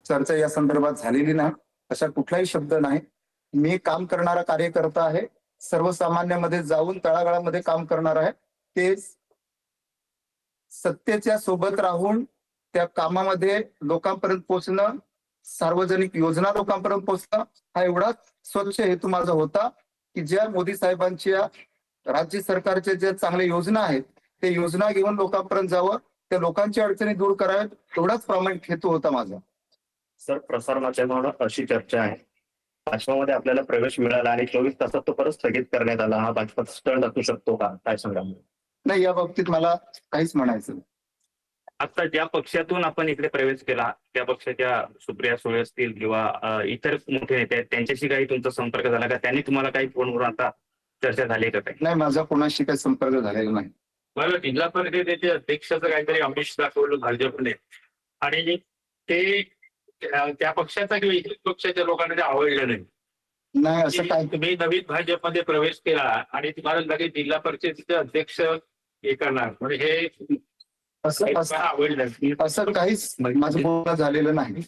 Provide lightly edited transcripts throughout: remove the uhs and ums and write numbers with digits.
चर्चा या संदर्भात झालेली नाही. असा कुठलाही शब्द नाही. मी काम करणारा कार्यकर्ता आहे. सर्वसामान्यांमध्ये जाऊन तळागाळामध्ये काम करणार आहे. ते सत्तेच्या सोबत राहून त्या कामामध्ये लोकांपर्यंत पोहोचणं, सार्वजनिक योजना लोकांपर्यंत पोहोचणं हा एवढाच स्वच्छ हेतू माझा होता, की ज्या मोदी साहेबांच्या राज्य सरकारच्या ज्या चांगल्या योजना आहेत, त्या योजना घेऊन लोकांपर्यंत जावं, त्या लोकांच्या अडचणी दूर कराव्यात, एवढाच प्रामाणिक हेतू होता माझा. सर, प्रसार माध्यमावर अशी चर्चा आहे, भाजपामध्ये आपल्याला प्रवेश मिळाला आणि 24 तासात तो परत स्थगित करण्यात आला. हा भाजपाचा स्टंट असू शकतो का? काय सांगा? नाही, या बाबतीत मला काहीच म्हणायचं नाही. आता ज्या पक्षातून आपण इकडे प्रवेश केला त्या पक्षाच्या सुप्रिया सुळे असतील किंवा इतर मोठे नेते आहेत, त्यांच्याशी काही तुमचा संपर्क झाला का? त्यांनी तुम्हाला काही फोनवर आता चर्चा झाली का? काही नाही, माझा कोणाशी काही संपर्क झालेला नाही. मला जिल्हा परिषदेचे अध्यक्षाचं काहीतरी आमिष दाखवलं भाजपने आणि ते त्या पक्षाचा किंवा इतर पक्षाच्या लोकांना ते आवडलं नाही. नाही, असं काय तुम्ही नवीन भाजपमध्ये प्रवेश केला आणि तुम्हाला लगेच जिल्हा परिषदेचे अध्यक्ष हे करणार, म्हणजे हे आवडलं. असं काहीच माझं बोलणं झालेलं नाही.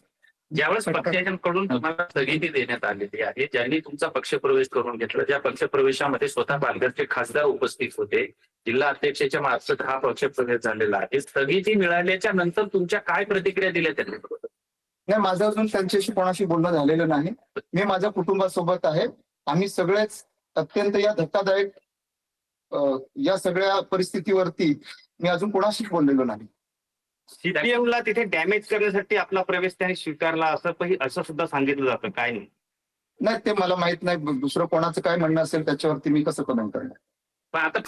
ज्यावेळेस पक्षाकडून तुम्हाला स्थगिती देण्यात आलेली आहे, ज्यांनी तुमचा पक्षप्रवेश करून घेतला, ज्या पक्षप्रवेशामध्ये स्वतः पालघरचे खासदार उपस्थित होते, जिल्हा अध्यक्षाच्या मार्फत हा पक्षप्रवेश झालेला आहे, स्थगिती मिळाल्याच्या नंतर तुमच्या काय प्रतिक्रिया दिल्या त्यांनी? नाही, माझं अजून त्यांच्याशी कोणाशी बोलणं झालेलं नाही. मी माझ्या कुटुंबासोबत आहे. आम्ही सगळेच अत्यंत या धक्कादायक या सगळ्या परिस्थितीवरती मी अजून कोणाशी बोललेलो नाही. सीपीएमला तिथे डॅमेज करण्यासाठी आपला प्रवेश त्यांनी स्वीकारला असं सुद्धा सांगितलं जातं. काय नाही? नाही, ते मला माहित नाही. दुसरं कोणाचं काय म्हणणं असेल त्याच्यावरती मी कसं कमेंट करणार. पण आता